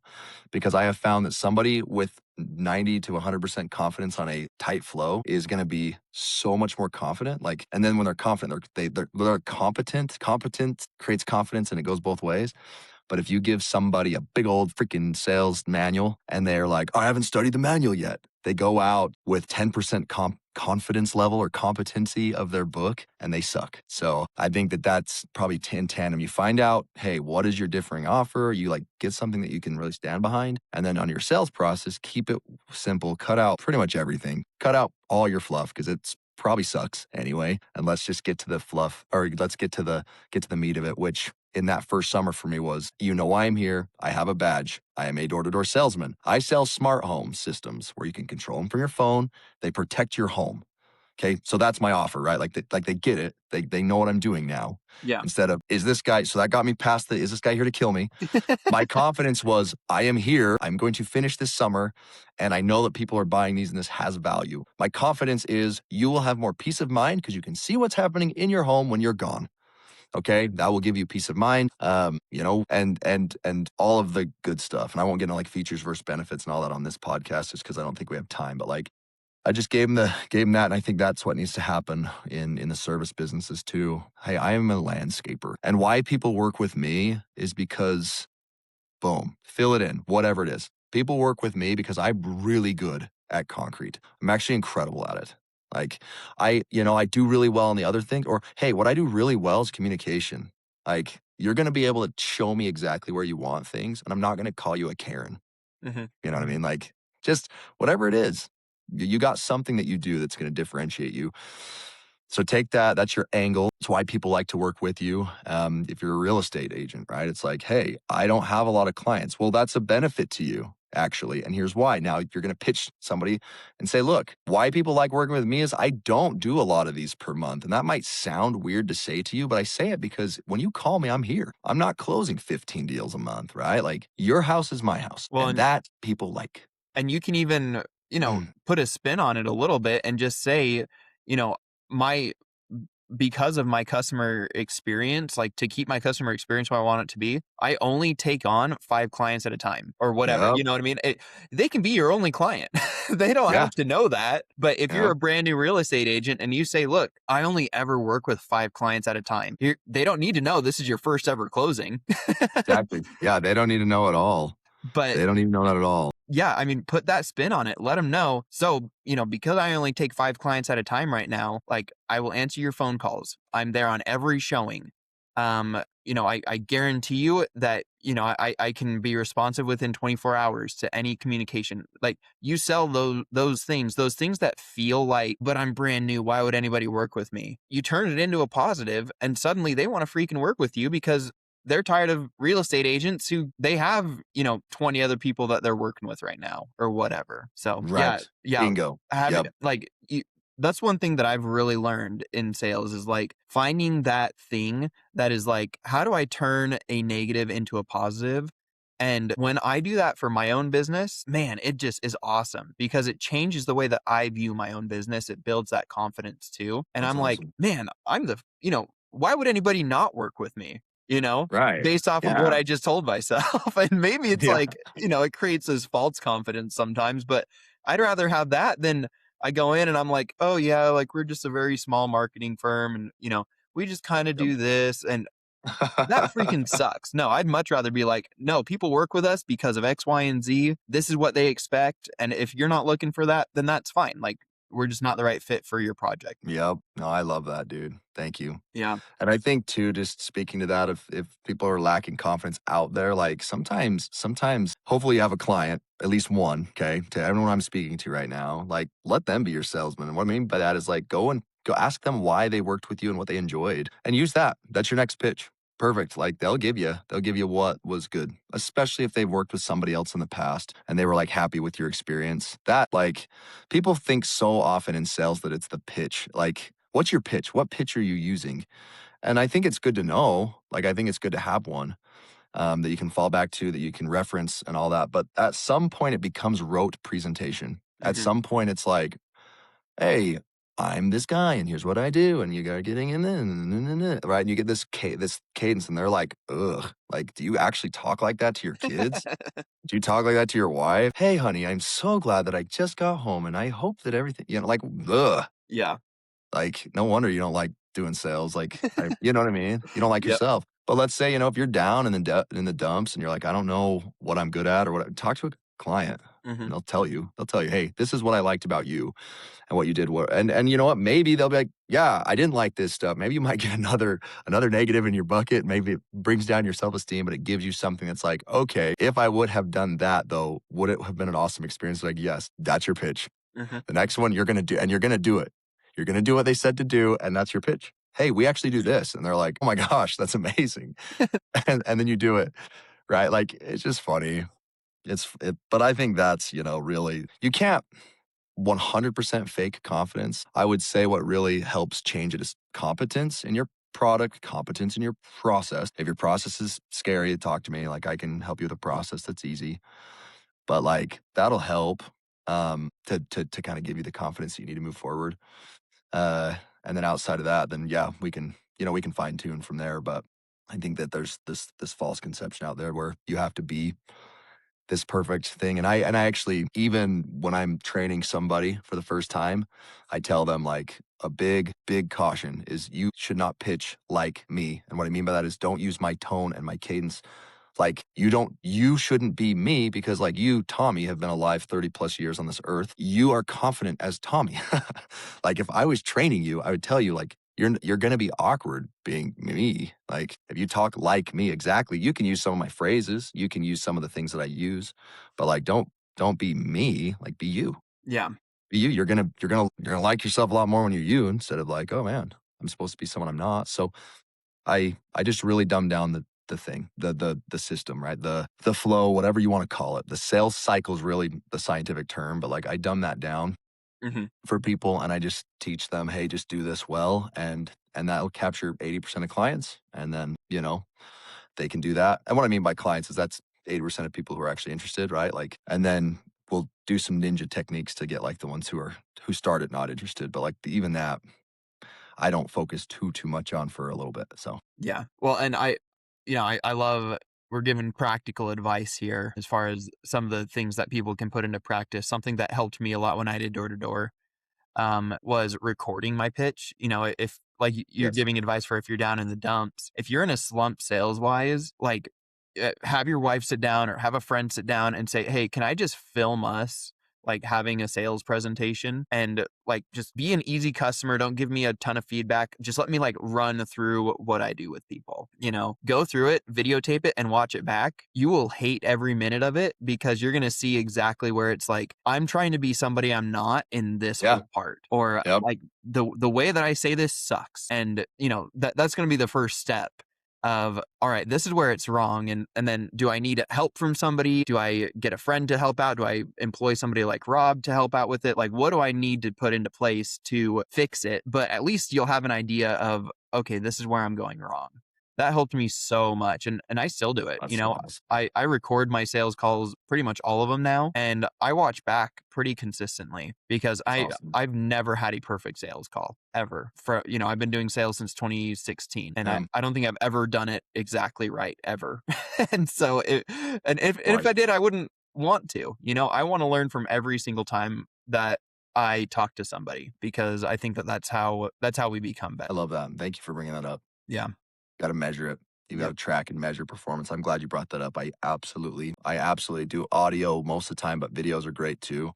because I have found that somebody with 90 to 100% confidence on a tight flow is going to be so much more confident. Like, and then when they're confident, they're competent. Competent creates confidence and it goes both ways. But if you give somebody a big old freaking sales manual and they're like, "Oh, I haven't studied the manual yet," they go out with 10% confidence level or competency of their book and they suck. So I think that that's probably in tandem. You find out, hey, what is your differing offer? You like get something that you can really stand behind. And then on your sales process, keep it simple, cut out pretty much everything, cut out all your fluff because it's probably sucks anyway. And let's just get to the fluff or let's get to the meat of it, which in that first summer for me was, you know why I'm here. I have a badge. I am a door-to-door salesman. I sell smart home systems where you can control them from your phone. They protect your home. Okay. So that's my offer, right? Like they get it. They know what I'm doing now. Yeah. Instead of, is this guy, so that got me past the, is this guy here to kill me? My confidence was, I am here. I'm going to finish this summer. And I know that people are buying these and this has value. My confidence is you will have more peace of mind because you can see what's happening in your home when you're gone. Okay, that will give you peace of mind, you know, and all of the good stuff. And I won't get into like features versus benefits and all that on this podcast, just because I don't think we have time. But like, I just gave him that, and I think that's what needs to happen in the service businesses too. Hey, I am a landscaper, and why people work with me is because boom, fill it in, whatever it is. People work with me because I'm really good at concrete. I'm actually incredible at it. Like I do really well on the other thing. Or hey, what I do really well is communication. Like you're gonna be able to show me exactly where you want things, and I'm not gonna call you a Karen. Mhm. You know what I mean? Like just whatever it is, you got something that you do that's gonna differentiate you. So take that. That's your angle. It's why people like to work with you. If you're a real estate agent, right? It's like, hey, I don't have a lot of clients. Well, that's a benefit to you, actually. And here's why. Now, you're going to pitch somebody and say, look, why people like working with me is I don't do a lot of these per month. And that might sound weird to say to you, but I say it because when you call me, I'm here. I'm not closing 15 deals a month, right? Like your house is my house. Well, And that people like. and you can even, Mm, put a spin on it a little bit and just say, you know, my because of my customer experience, like to keep my customer experience where I want it to be, I only take on 5 clients at a time or whatever. yep. You know what I mean? They can be your only client. They don't Yeah. have to know that. But if you're Yep. a brand new real estate agent and you say, look, I only ever work with 5 clients at a time, they don't need to know this is your first ever closing. Exactly. Yeah. They don't need to know at all. But They don't even know that at all. yeah, I mean, put that spin on it. Let them know. So, because I only take 5 clients at a time right now, like I will answer your phone calls. I'm there on every showing. I guarantee you that, I can be responsive within 24 hours to any communication. Like you sell those things that feel like, but I'm brand new. Why would anybody work with me? You turn it into a positive and suddenly they want to freaking work with you because they're tired of real estate agents who they have, 20 other people that they're working with right now or whatever. So yeah, Right. yeah. Bingo. Having Yep. like that's one thing that I've really learned in sales is like finding that thing that is like, how do I turn a negative into a positive? And when I do that for my own business, man, it just is awesome because it changes the way that I view my own business. It builds that confidence too. And That's I'm like, awesome. man, why would anybody not work with me? Right. Based off of what Yeah. I just told myself. And maybe it's Yeah. like, it creates this false confidence sometimes, but I'd rather have that than I go in and I'm like, oh yeah, like we're just a very small marketing firm and we just kind of Yep. do this. And That freaking sucks. No, I'd much rather be like, no, people work with us because of X, Y, and Z. This is what they expect. And if you're not looking for that, then that's fine. Like, we're just not the right fit for your project. Yep. No, I love that, dude. Thank you. Yeah. And I think too, just speaking to that, if people are lacking confidence out there, like sometimes hopefully you have a client, at least one, okay, to everyone I'm speaking to right now, like let them be your salesman. And what I mean by that is like go ask them why they worked with you and what they enjoyed. And use that. That's your next pitch. Perfect. Like they'll give you what was good, especially if they've worked with somebody else in the past and they were like happy with your experience. That like people think so often in sales that it's the pitch. Like, what's your pitch? What pitch are you using? And I think it's good to know. Like, I think it's good to have one that you can fall back to, that you can reference and all that. But at some point, it becomes rote presentation. At Hmm. some point, it's like, hey, I'm this guy, and here's what I do, and you got getting in there, right? And you get this cadence, and they're like, ugh, like, do you actually talk like that to your kids? Do you talk like that to your wife? Hey, honey, I'm so glad that I just got home, and I hope that everything, like, ugh. Yeah. Like, no wonder you don't like doing sales, like, you know what I mean? You don't like Yep. yourself. But let's say, if you're down in the dumps and you're like, "I don't know what I'm good at or what," talk to a client, Hmm. and they'll tell you. They'll tell you, "Hey, this is what I liked about you and what you did," and you know what? Maybe they'll be like, "Yeah, I didn't like this stuff." Maybe you might get another negative in your bucket. Maybe it brings down your self-esteem, but it gives you something that's like, "Okay, if I would have done that though, would it have been an awesome experience?" Like, yes, that's your pitch. Hmm. The next one you're gonna do it. You're gonna do what they said to do, and that's your pitch. Hey, we actually do this. And they're like, oh my gosh, that's amazing. And then you do it. Right. Like it's just funny. But I think that's, really you can't 100% fake confidence. I would say what really helps change it is competence in your product, competence in your process. If your process is scary, talk to me. Like I can help you with a process that's easy. But like that'll help to kind of give you the confidence you need to move forward. And then outside of that, then yeah, we can fine tune from there. But I think that there's this false conception out there where you have to be this perfect thing. And I actually, even when I'm training somebody for the first time, I tell them like a big caution is you should not pitch like me. And what I mean by that is don't use my tone and my cadence like you shouldn't be me because like you, Tommy, have been alive 30 plus years on this earth. You are confident as Tommy. Like if I was training you, I would tell you like you're gonna be awkward being me. Like if you talk like me exactly, you can use some of my phrases, you can use some of the things that I use, but like don't be me, like be you. Yeah. Be you. You're gonna like yourself a lot more when you're you instead of like, oh man, I'm supposed to be someone I'm not. So I just really dumb down the thing, the system, right? The flow, whatever you want to call it. The sales cycle is really the scientific term, but like I dumb that down Hmm. for people and I just teach them, hey, just do this well and that'll capture 80% of clients. And then, they can do that. And what I mean by clients is that's 80% of people who are actually interested, right? Like, and then we'll do some ninja techniques to get like the ones who started not interested. But like even that, I don't focus too much on for a little bit. So Yeah. Well, and I love we're giving practical advice here as far as some of the things that people can put into practice. Something that helped me a lot when I did door to door was recording my pitch. If like you're yes. giving advice for if you're down in the dumps, if you're in a slump sales wise, like have your wife sit down or have a friend sit down and say, hey, can I just film us? Like having a sales presentation and like just be an easy customer. Don't give me a ton of feedback. Just let me like run through what I do with people. Go through it, videotape it, and watch it back. You will hate every minute of it because you're going to see exactly where it's like, I'm trying to be somebody I'm not in this Yeah. whole part. Or Yep. like the way that I say this sucks. And that's going to be the first step of all right, this is where it's wrong. And then do I need help from somebody? Do I get a friend to help out? Do I employ somebody like Rob to help out with it? Like what do I need to put into place to fix it? But at least you'll have an idea of okay, this is where I'm going wrong. That helped me so much, and I still do it. That's so awesome. I record my sales calls, pretty much all of them now, and I watch back pretty consistently because That's awesome. I've never had a perfect sales call ever. I've been doing sales since 2016, and Yeah. I don't think I've ever done it exactly right ever. And so if Right. I did, I wouldn't want to. I want to learn from every single time that I talk to somebody because I think that that's how we become I better. love that. Thank you for bringing that up. Yeah. Got to measure it. You've got Yep. to track and measure performance. I'm glad you brought that up. I absolutely do audio most of the time, but videos are great too.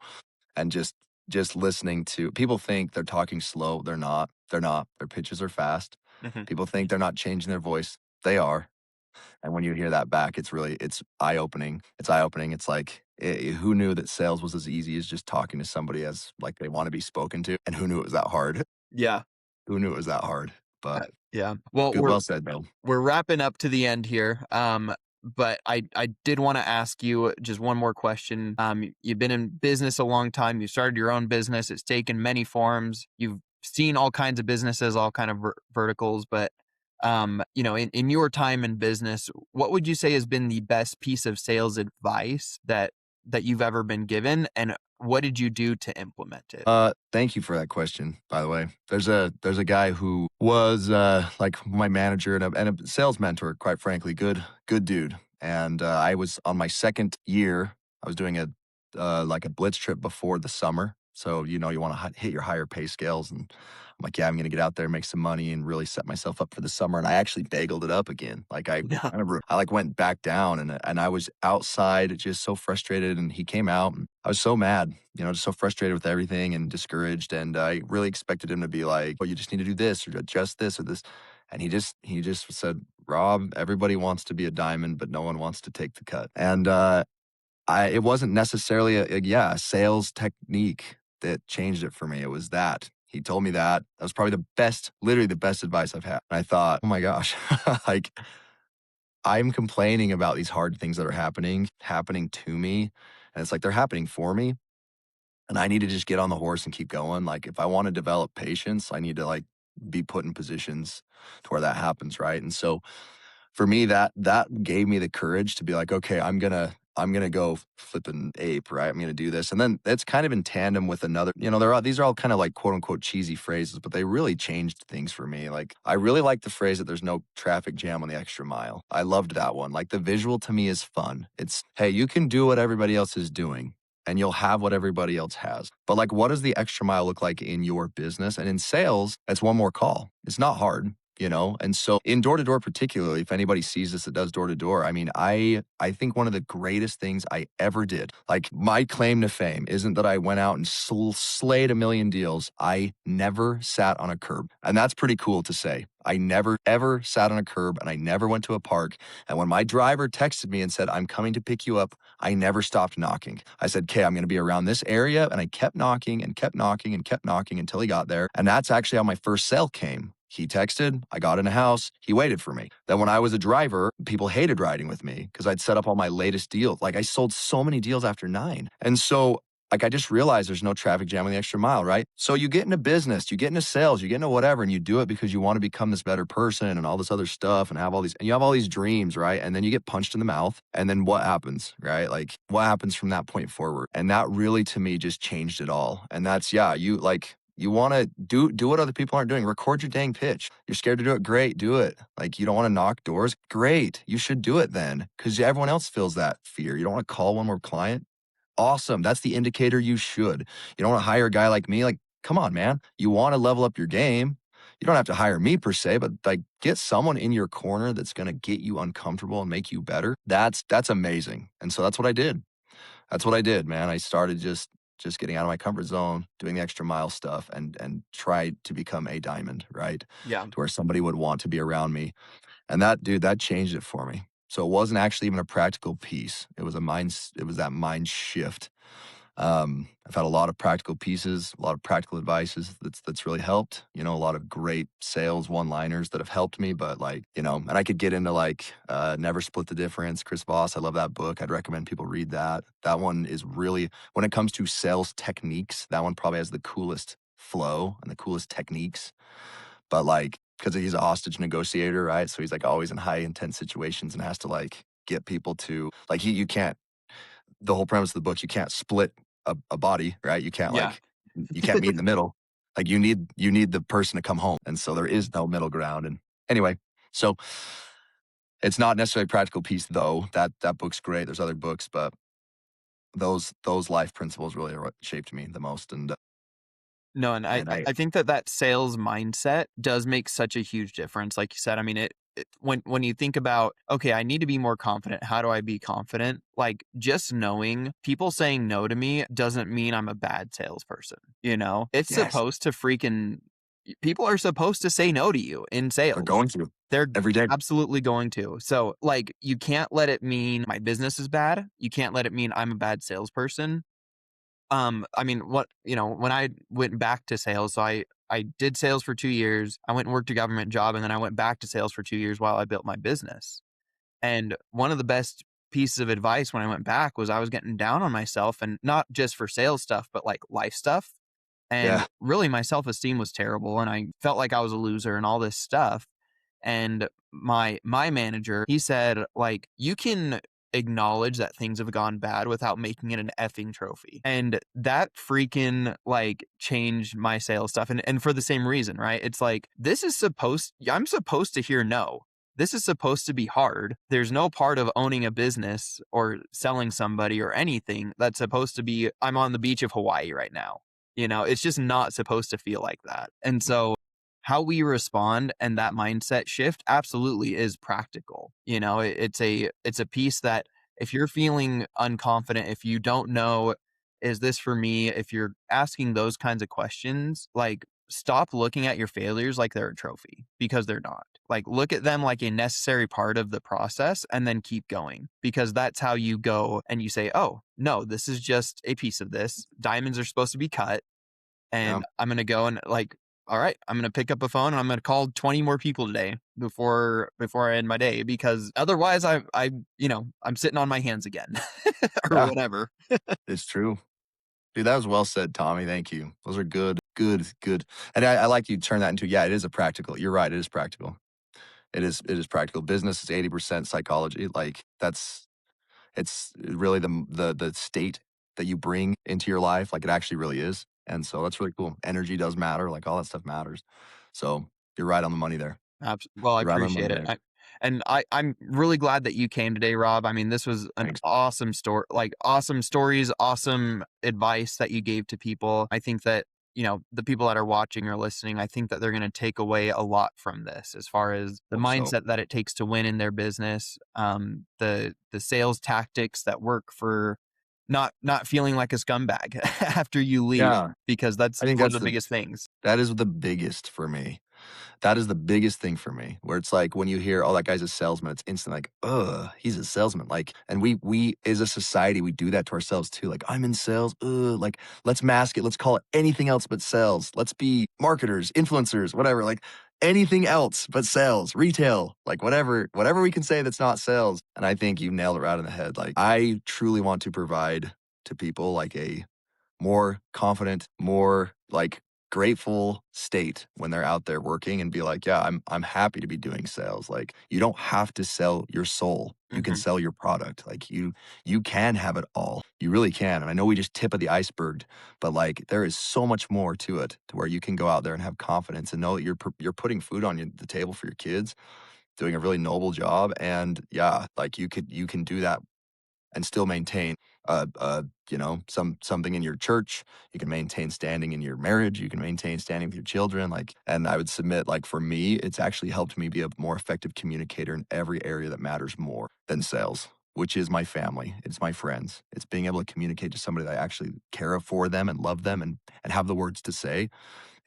And just listening to people think they're talking slow. They're not. They're not. Their pitches are fast. Mhm. People think they're not changing their voice. They are. And when you hear that back, it's eye opening. It's eye opening. It's like who knew that sales was as easy as just talking to somebody as like they want to be spoken to, and who knew it was that hard? Yeah. Who knew it was that hard? But Yeah. Well, good, well said, though. we're wrapping up to the end here. But I did want to ask you just one more question. You've been in business a long time. You started your own business. It's taken many forms. You've seen all kinds of businesses, all kind of verticals. But in your time in business, what would you say has been the best piece of sales advice that you've ever been given, and what did you do to implement it? Thank you for that question, by the way. There's a guy who was, like, my manager and a sales mentor, quite frankly, good dude, and, I was on my 2nd year, I was doing like, a blitz trip before the summer, so, you wanna hit your higher pay scales, and I'm like, "Yeah, I'm gonna get out there, make some money, and really set myself up for the summer," and I actually bageled it up again, like, Yeah. I remember I, like, went back down, and I was outside just so frustrated, and he came out, and I was so mad, just so frustrated with everything and discouraged. And I really expected him to be like, "Oh, you just need to do this or adjust this or this." And he just said, "Rob, everybody wants to be a diamond, but no one wants to take the cut." And it wasn't necessarily a sales technique that changed it for me. It was that. He told me that. That was probably the best, literally the best advice I've had. And I thought, oh my gosh, like I'm complaining about these hard things that are happening to me. And it's like they're happening for me, and I need to just get on the horse and keep going. Like, if I want to develop patience, I need to like be put in positions to where that happens, right? And so for me, that gave me the courage to be like, okay, I'm gonna go flipping ape, right? I'm gonna do this, and then it's kind of in tandem with another. These are all kind of like quote unquote cheesy phrases, but they really changed things for me. Like, I really like the phrase that there's no traffic jam on the extra mile. I loved that one. Like, the visual to me is fun. It's, hey, you can do what everybody else is doing, and you'll have what everybody else has. But like, what does the extra mile look like in your business? And in sales, that's one more call. It's not hard. And so in door to door, particularly, if anybody sees this that does door to door, I mean, I think one of the greatest things I ever did, like, my claim to fame isn't that I went out and slayed a million deals. I never sat on a curb. And that's pretty cool to say. I never ever sat on a curb, and I never went to a park. And when my driver texted me and said, "I'm coming to pick you up," I never stopped knocking. I said, "Okay, I'm going to be around this area." And I kept knocking and kept knocking and kept knocking until he got there. And that's actually how my first sale came. He texted, I got in a house, he waited for me. Then when I was a driver, people hated riding with me because I'd set up all my latest deals. Like, I sold so many deals after 9. And so, like, I just realized there's no traffic jam on the extra mile, right? So you get into business, you get into sales, you get into whatever, and you do it because you want to become this better person and all this other stuff, and you have all these dreams, right? And then you get punched in the mouth. And then what happens, right? Like, what happens from that point forward? And that really, to me, just changed it all. And that's, yeah, you want to do what other people aren't doing. Record your dang pitch. You're scared to do it. Great. Do it. Like, you don't want to knock doors. Great. You should do it then, because everyone else feels that fear. You don't want to call one more client. Awesome. That's the indicator you should. You don't want to hire a guy like me. Like, come on, man. You want to level up your game. You don't have to hire me per se, but like, get someone in your corner that's going to get you uncomfortable and make you better. That's amazing. And so that's what I did. That's what I did, man. I started just getting out of my comfort zone, doing the extra mile stuff, and tried to become a diamond, right? Yeah. To where somebody would want to be around me. And that, dude, that changed it for me. So it wasn't actually even a practical piece. It was that mind shift. I've had a lot of practical pieces, a lot of practical advices that's really helped. A lot of great sales one-liners that have helped me. But like, and I could get into like Never Split the Difference, Chris Voss. I love that book. I'd recommend people read that. That one is really, when it comes to sales techniques, that one probably has the coolest flow and the coolest techniques. But like, because he's a hostage negotiator, right? So he's like always in high intense situations and has to like get people to like, you can't, the whole premise of the book, you can't split a body, right? Yeah. You can't meet in the middle. Like, you need the person to come home. And so there is no middle ground. And anyway, so it's not necessarily a practical piece though. That book's great. There's other books, but those life principles really are what shaped me the most. No, and I And I I I think that sales mindset does make such a huge difference. Like you said, I mean, when you think about, okay, I need to be more confident. How do I be confident? Like just knowing people saying no to me doesn't mean I'm a bad salesperson. You know, it's Yes, supposed to freaking people are supposed to say no to you in they're sales. going to They're every day. absolutely going to. So, like, you can't let it mean my business is bad. You can't let it mean I'm a bad salesperson. I mean, when I went back to sales, so I did sales for 2 years. I went and worked a government job, and then I went back to sales for 2 years while I built my business. And one of the best pieces of advice when I went back was I was getting down on myself, and not just for sales stuff, but like life stuff. And Yeah, really my self-esteem was terrible, and I felt like I was a loser and all this stuff. And my manager, he said, like, "You can acknowledge that things have gone bad without making it an effing trophy." And that freaking, like, changed my sales stuff, and for the same reason, right? It's like, I'm supposed to hear no. This is supposed to be hard. There's no part of owning a business or selling somebody or anything that's supposed to be, "I'm on the beach of Hawaii right now." You know, it's just not supposed to feel like that. And so how we respond and that mindset shift absolutely is practical. You know, it's a piece that if you're feeling unconfident, if you don't know, is this for me? If you're asking those kinds of questions, like stop looking at your failures like they're a trophy because they're not. Like look at them like a necessary part of the process and then keep going because that's how you go and you say, "Oh, no, this is just a piece of this. Diamonds are supposed to be cut yeah, and I'm gonna go and like, all right, I'm gonna pick up a phone and I'm gonna call 20 more people today before I end my day because otherwise I'm sitting on my hands again or yeah, whatever." it's true. Dude, that was well said, Tommy. Thank you. Those are good, good, good. And I like you turn that into, yeah, it is a practical. You're right. It is practical. It is practical. Business is 80% psychology. Like it's really the state that you bring into your life. Like it actually really is. And so that's really cool. Energy does matter. Like all that stuff matters. So you're right on the money there. Well, I You're right on the appreciate money it. there. I'm really glad that you came today, Rob. I mean, this was an Thanks. awesome story, like awesome stories, awesome advice that you gave to people. I think that, the people that are watching or listening, I think that they're going to take away a lot from this as far as the Hope so. mindset that it takes to win in their business, the sales tactics that work for not feeling like a scumbag after you leave, Yeah. because that's I think one of the biggest things. that is the biggest for me. That is the biggest thing for me, where it's like when you hear, "Oh, that guy's a salesman," it's instant like, "Ugh, he's a salesman." Like, and we as a society, we do that to ourselves too. Like, "I'm in sales, ugh," like, let's mask it, let's call it anything else but sales. Let's be marketers, influencers, whatever, like anything else but sales, retail, like whatever we can say that's not sales. And I think you nailed it right on the head. Like, I truly want to provide to people like a more confident, more like grateful state when they're out there working and be like, yeah, I'm happy to be doing sales. Like you don't have to sell your soul. You can Mhm. sell your product. Like you can have it all. You really can. And I know we just tip of the iceberg, but like there is so much more to it to where you can go out there and have confidence and know that you're putting food on the table for your kids, doing a really noble job. And yeah, like you can do that and still maintain something in your church. You can maintain standing in your marriage. You can maintain standing with your children. Like, and I would submit, like for me, it's actually helped me be a more effective communicator in every area that matters more than sales, which is my family. It's my friends. It's being able to communicate to somebody that I actually care for them and love them and have the words to say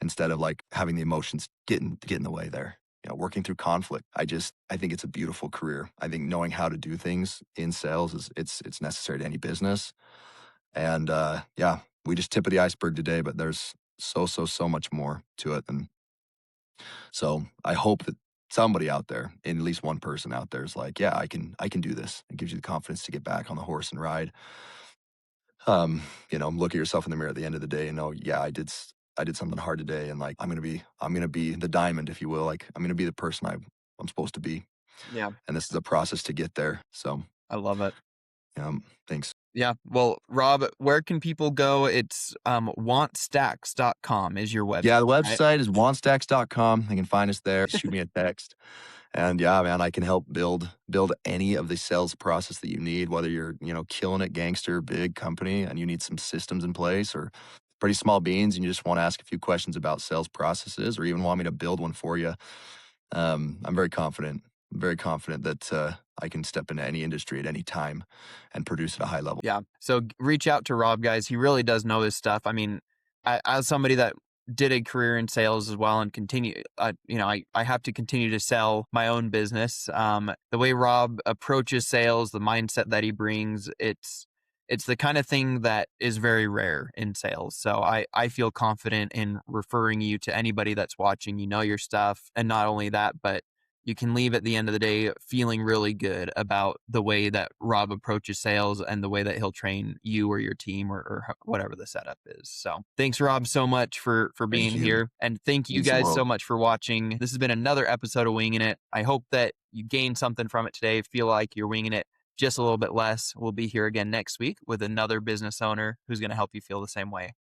instead of like having the emotions get in the way there. Working through conflict. I think it's a beautiful career. I think knowing how to do things in sales is it's necessary to any business. And yeah, we just tip of the iceberg today, but there's so much more to it. And so I hope that somebody out there, and at least one person out there is like, yeah, I can do this. It gives you the confidence to get back on the horse and ride. um, look at yourself in the mirror at the end of the day and know, yeah, I did something hard today, and like I'm gonna be the diamond, if you will. Like I'm gonna be the person I'm supposed to be, Yeah, and this is a process to get there. So, I love it. thanks. Yeah. Well, Rob, where can people go? It's wantstacks.com is your website, Yeah, the right? website is wanstacks.com. They can find us there. Shoot me a text. And yeah, man, I can help build any of the sales process that you need, whether you're, killing it, gangster, big company, and you need some systems in place, or pretty small beans and you just want to ask a few questions about sales processes, or even want me to build one for you. I'm very confident I'm very confident that I can step into any industry at any time and produce at a high level. Yeah. So reach out to Rob, guys. He really does know his stuff. I mean, as somebody that did a career in sales as well and continue, I have to continue to sell my own business. The way Rob approaches sales, the mindset that he brings, it's the kind of thing that is very rare in sales. So I feel confident in referring you to anybody that's watching. You know your stuff. And not only that, but you can leave at the end of the day feeling really good about the way that Rob approaches sales and the way that he'll train you or your team or whatever the setup is. So thanks, Rob, so much for Thank being you. here. And thank you Means the guys world. so much for watching. This has been another episode of Winging It. I hope that you gained something from it today. Feel like you're winging it just a little bit less. We'll be here again next week with another business owner who's going to help you feel the same way.